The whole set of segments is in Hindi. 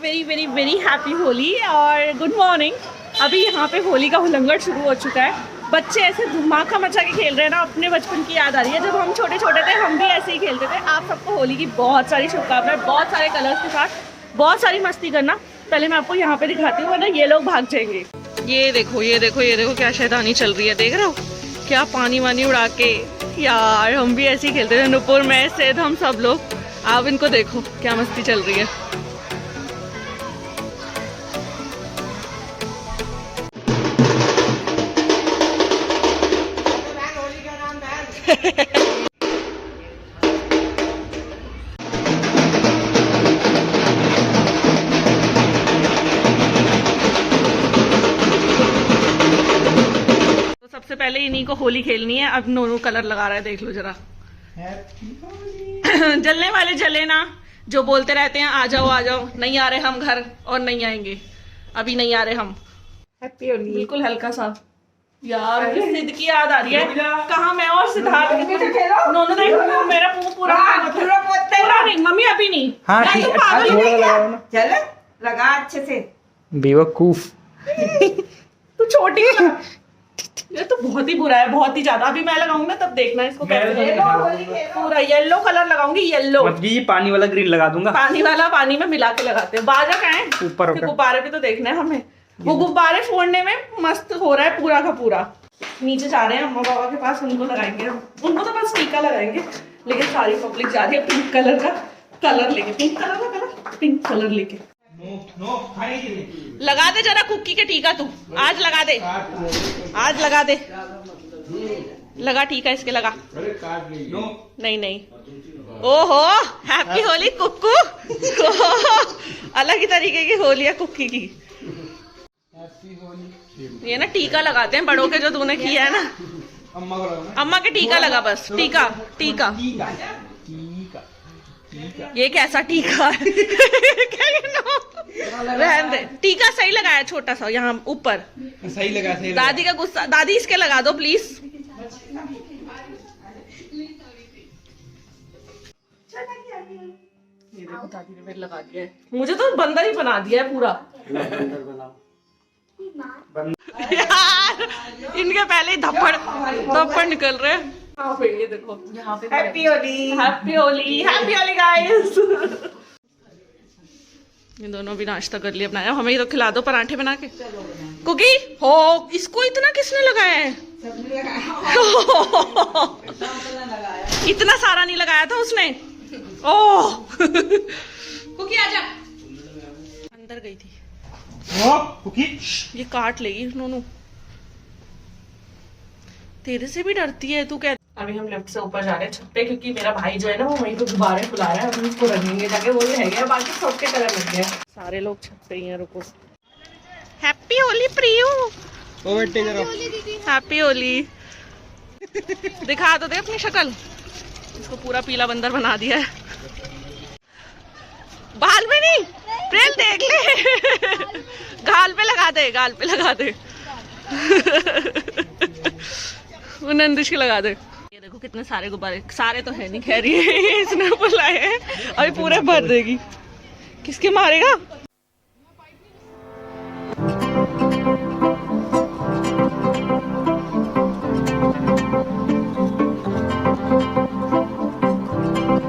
Very very very happy Holi और गुड मॉर्निंग। अभी यहाँ पे होली का हुलंगड़ शुरू हो चुका है। बच्चे ऐसे धमाका मचा के खेल रहे हैं ना, अपने बचपन की याद आ रही है। जब हम छोटे छोटे थे हम भी ऐसे ही खेलते थे। आप सबको होली की बहुत सारी शुभकामनाएं, बहुत सारे कलर्स के साथ बहुत सारी मस्ती करना। पहले मैं आपको यहाँ पे दिखाती हूँ वरना ये लोग भाग जाएंगे। ये देखो ये देखो ये देखो क्या शैतानी चल रही है, देख रहे हो क्या पानी वानी उड़ा के। यार हम भी ऐसे ही खेलते थे, नुपुर में सैद हम सब लोग। आप इनको देखो क्या मस्ती चल रही है। तो सबसे पहले इन्हीं को होली खेलनी है। अब नोनू कलर लगा रहा है, देख लो जरा। जलने वाले जले ना, जो बोलते रहते हैं आ जाओ, नहीं आ रहे हम घर और नहीं आएंगे, अभी नहीं आ रहे हम। हैप्पी होली। बिल्कुल हल्का सा। यार सिद्ध की याद आ रही है। कहाँ मैं और सिद्धार्थ नोनू देखो मेरा मुंह पूरा नहीं, मम्मी अभी नहीं। हाँ ठीक है, चल लगा अच्छे से। बेवकूफ। तू छोटी है। ये तो बहुत ही बुरा है, बहुत ही ज्यादा। अभी मैं लगाऊंगा तब देखना इसको कैसे। पूरा येलो कलर लगाऊंगी, येलो। ये पानी वाला ग्रीन लगा दूंगा। पानी वाला पानी में मिला के लगाते हैं। बाजा कहाँ है? ऊपर गुब्बारे भी तो देखना है हमें। वो गुब्बारे फोड़ने में मस्त हो रहा है पूरा का पूरा। नीचे जा रहे हैं अम्मा बाबा के पास, उनको लगाएंगे। उनको तो बस टीका लगाएंगे, लेकिन सारी पब्लिक जा रही है पिंक कलर का कलर लेके। पिंक कलर का कलर, पिंक कलर लेके। लगा दे जरा कुक्की के टीका तू। आज लगा दे, आज लगा दे। लगा टीका इसके, लगा। नहीं ओहो हैप्पी होली कुक्कू। अलग ही तरीके की होली है कुक्की की। ये ना टीका लगाते हैं बड़ों के, जो तूने किया है ना। अम्मा के टीका लगा बस। टीका टीका ये कैसा टीका है? रहने दे। टीका सही लगाया, छोटा सा यहाँ ऊपर। सही लगा, सही लगा। दादी का गुस्सा, दादी इसके लगा दो प्लीज। ये देखो दादी ने मेरे लगा दिया है। मुझे तो बंदर ही बना दिया है पूरा। यार इनके पहले ही धप्पड़ निकल रहे हैं। हाँ ये देखो यहाँ पे। Happy Holi, happy Holi, happy Holi guys. ये दोनों भी नाश्ता कर लिया बनाया। हमें तो खिला दो पराठे बना के। कुकी हो, इसको इतना किसने लगाया है? इतना सारा नहीं लगाया था उसने। ओह कुकी आजा। अंदर गई थी कुकी। ये काट लेगी नोनू। तेरे से भी डरती है तू। क्या अभी हम लिफ्ट से ऊपर जा रहे हैं छत पे, क्योंकि मेरा भाई जो है ना वो वहीं पे गुब्बारे फुला रहा है। हम उसको रखेंगे जाके, वो रह गया, बाकी सबके कलर लग गए। सारे लोग छत पे ही हैं। रुको। हैप्पी होली प्रियू। ओ बेटे जरा हैप्पी होली। दिखा तो दे अपनी शक्ल। इसको पूरा पीला बंदर बना दिया है। बाल में नहीं, प्रेल देख ले। गाल पे लगा दे, गाल पे लगा दे। वो नंदिश के लगा दे। ये देखो कितने सारे गुब्बारे। सारे तो है नहीं, खैर ये इसने बुलाए हैं। अभी पूरे भर देगी। किसके मारेगा?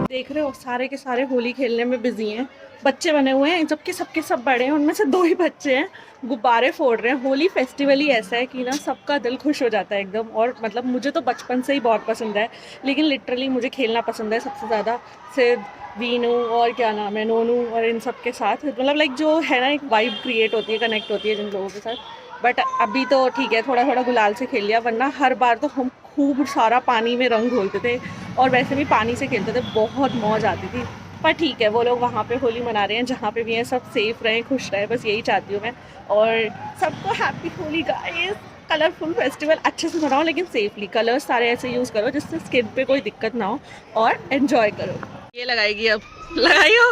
देख रहे हो सारे के सारे होली खेलने में बिजी हैं। बच्चे बने हुए हैं, जबकि सबके सब बड़े हैं। उनमें से 2 ही बच्चे हैं, गुब्बारे फोड़ रहे हैं। होली फेस्टिवल ही ऐसा है कि ना सबका दिल खुश हो जाता है एकदम। और मतलब मुझे तो बचपन से ही बहुत पसंद है, लेकिन लिटरली मुझे खेलना पसंद है सबसे ज़्यादा। सिर्फ वीनू और क्या नाम है नोनू और इन सब के साथ, मतलब लाइक जो है ना एक वाइब क्रिएट होती है, कनेक्ट होती है जिन लोगों के साथ। बट अभी तो ठीक है, थोड़ा थोड़ा गुलाल से खेल लिया, वरना हर बार तो हम खूब सारा पानी में रंग घोलते थे और वैसे भी पानी से खेलते थे। बहुत मौज आती थी। पर ठीक है, वो लोग वहाँ पे होली मना रहे हैं, जहाँ पे भी हैं सब सेफ रहें, खुश रहें, बस यही चाहती हूँ मैं। और सबको happy Holi guys. Colourful festival अच्छे से मनाओ, लेकिन सेफली। कलर्स सारे ऐसे यूज़ करो जिससे स्किन पे कोई दिक्कत ना हो, और एंजॉय करो। ये लगाएगी, अब लगाइयो,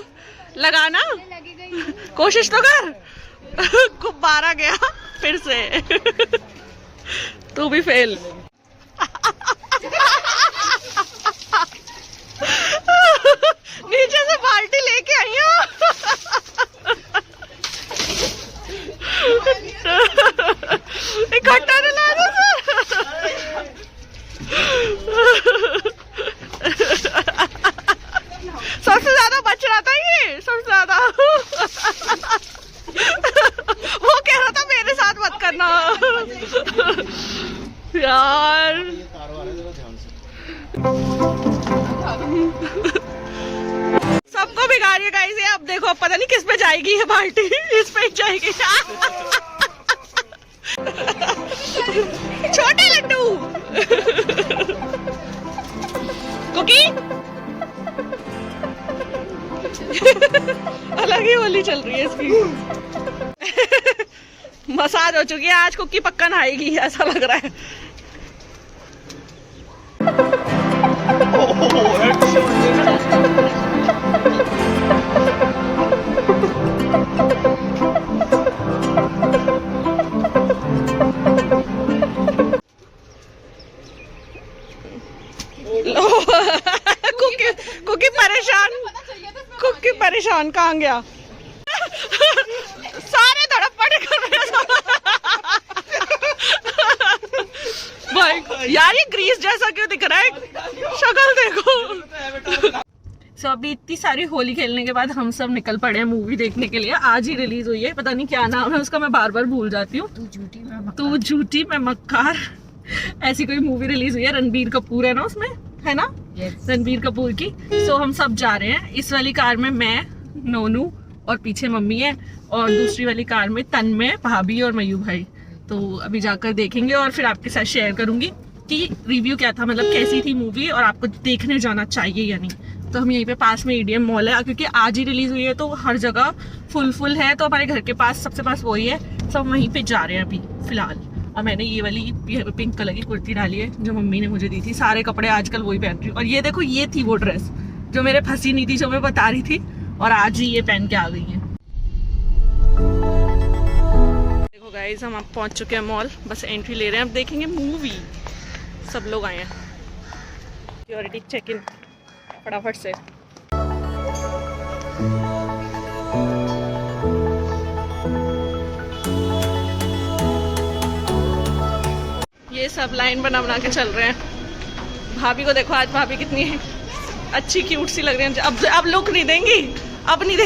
लगाना कोशिश तो कर। गुब्बारा गया फिर से। तू भी फेल। नीचे से बाल्टी लेके आई हूँ। यार सबको बिगाड़िए गाइस। ये अब देखो, अब पता नहीं किस पे जाएगी ये पार्टी। इस पे जाएगी। छोटे लड्डू। कुकी अलग ही होली चल रही है इसकी। मसाज हो चुकी है आज। कुकी पक्का नहाएगी ऐसा लग रहा है। कुकी परेशान। कुकी परेशान कहाँ गया? सारे धड़प पड़े कर रहे हैं भाई। यार ये ग्रीस जैसा क्यों दिख रहा है? शक्ल देखो। सो अभी इतनी सारी होली खेलने के बाद हम सब निकल पड़े हैं मूवी देखने के लिए। आज ही रिलीज हुई है, पता नहीं क्या नाम है उसका, मैं बार बार भूल जाती हूँ। तू झूठी मैं मक्कार ऐसी कोई मूवी रिलीज हुई है। रणबीर कपूर है ना उसमें, है ना? रणबीर कपूर की। सो हम सब जा रहे हैं। इस वाली कार में मैं, नोनू और पीछे मम्मी है, और दूसरी वाली कार में तन्मय, भाभी और मयू भाई। तो अभी जाकर देखेंगे और फिर आपके साथ शेयर करूंगी कि रिव्यू क्या था, मतलब कैसी थी मूवी और आपको देखने जाना चाहिए या नहीं। तो हम यहीं पे पास में ईडीएम मॉल है, क्योंकि आज ही रिलीज हुई है तो हर जगह फुल है। तो हमारे घर के पास सबसे पास वही है, सब वहीं पे जा रहे हैं अभी फिलहाल। और मैंने ये वाली पिंक कलर की कुर्ती डाली है जो मम्मी ने मुझे दी थी। सारे कपड़े आजकल वही पहन रही हूँ। और ये देखो, ये थी वो ड्रेस जो मेरे फंसी नहीं थी, जो मैं बता रही थी, और आज ही ये पहन के आ गई है। देखो गाइस, हम अब पहुंच चुके हैं मॉल। बस एंट्री ले रहे हैं, अब देखेंगे मूवी। सब लोग आए हैं। सिक्योरिटी चेक इन फटाफट से। ये सब लाइन बना के चल रहे हैं। भाभी को देखो, आज भाभी कितनी अच्छी क्यूट सी लग रही है। अब लुक नहीं देंगी, अब नहीं दे।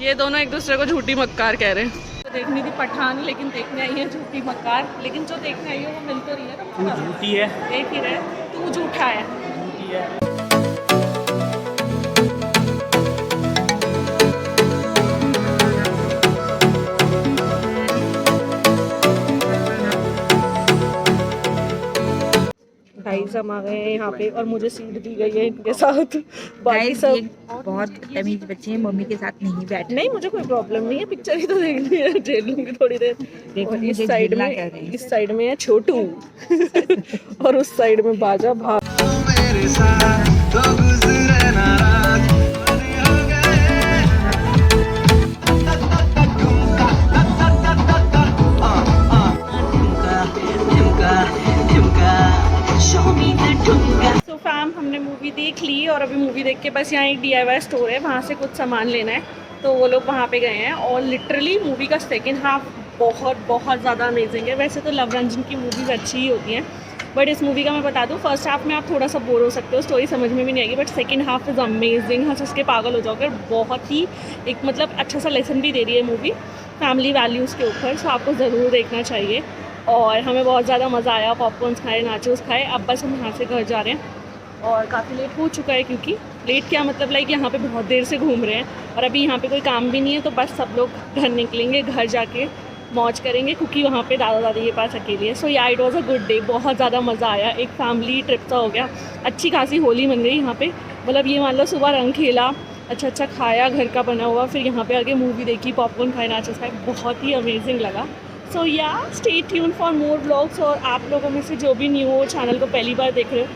ये दोनों एक दूसरे को झूठी मक्कार कह रहे हैं। तो देखनी थी पठान, लेकिन देखने आई है झूठी मक्कार। लेकिन जो देखने आई है वो मिल तो रही है ना। तू झूठी है, देख ही रहे, तू झूठा है। झूठी है। गाइस हम आ गए हैं यहाँ पे और मुझे सीट दी गई है इनके साथ। बाकी सब बहुत तमीज बच्चे हैं, मम्मी के साथ नहीं बैठ। नहीं, मुझे कोई प्रॉब्लम नहीं है, पिक्चर ही तो देखनी है, झेल लूंगी थोड़ी देर। देखो, और मुझे झेलना क्या है। इस साइड में है छोटू और उस साइड में बाजा भाग। मेरे साथ तो गुजरे ना रात हो गए। सो फैम, हमने मूवी देख ली और अभी मूवी देख के बस यहाँ एक DIY स्टोर है, वहाँ से कुछ सामान लेना है। तो वो लोग वहाँ पे गए हैं और लिटरली मूवी का सेकंड हाफ बहुत ज़्यादा अमेजिंग है। वैसे तो लव रंजन की मूवीज़ अच्छी ही होती हैं, बट इस मूवी का मैं बता दूँ, फर्स्ट हाफ में आप थोड़ा सा बोर हो सकते हो, स्टोरी समझ में भी नहीं आएगी, but second half is amazing. हंस हंस के पागल हो जाओगे। बहुत ही एक मतलब अच्छा सा लेसन भी दे रही है मूवी फैमिली वैल्यूज़ के ऊपर। सो आपको ज़रूर देखना चाहिए। और हमें बहुत ज़्यादा मज़ा आया, पॉपकॉर्न्स खाए, नाचोस खाए। अब बस हम यहाँ से घर जा रहे हैं और काफ़ी लेट हो चुका है, क्योंकि लेट क्या मतलब लाइक यहाँ पे बहुत देर से घूम रहे हैं और अभी यहाँ पे कोई काम भी नहीं है। तो बस सब लोग घर निकलेंगे, घर जाके मौज करेंगे, क्योंकि वहाँ पे दादा दादी के पास अकेली है। सो या it was a good day, बहुत ज़्यादा मज़ा आया। एक फैमिली ट्रिप सा हो गया, अच्छी खासी होली मन गई यहाँ पे। मतलब ये मान लो सुबह रंग खेला, अच्छा खाया घर का बना हुआ, फिर यहाँ पे आके मूवी देखी, पॉपकॉर्न खाए, नाचस खाए, बहुत ही अमेजिंग लगा। सो या stay tune for more vlogs. और आप लोगों में से जो भी न्यू हो, चैनल को पहली बार देख रहे हो,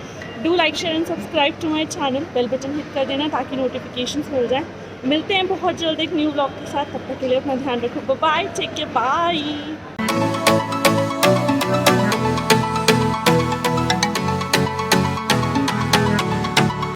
do like share and subscribe to my channel. Bell button hit कर देना ताकि नोटिफिकेशंस मिल जाए। मिलते हैं बहुत जल्द एक न्यू व्लॉग के साथ। तब तक के लिए अपना ध्यान रखो। Bye, take care, bye.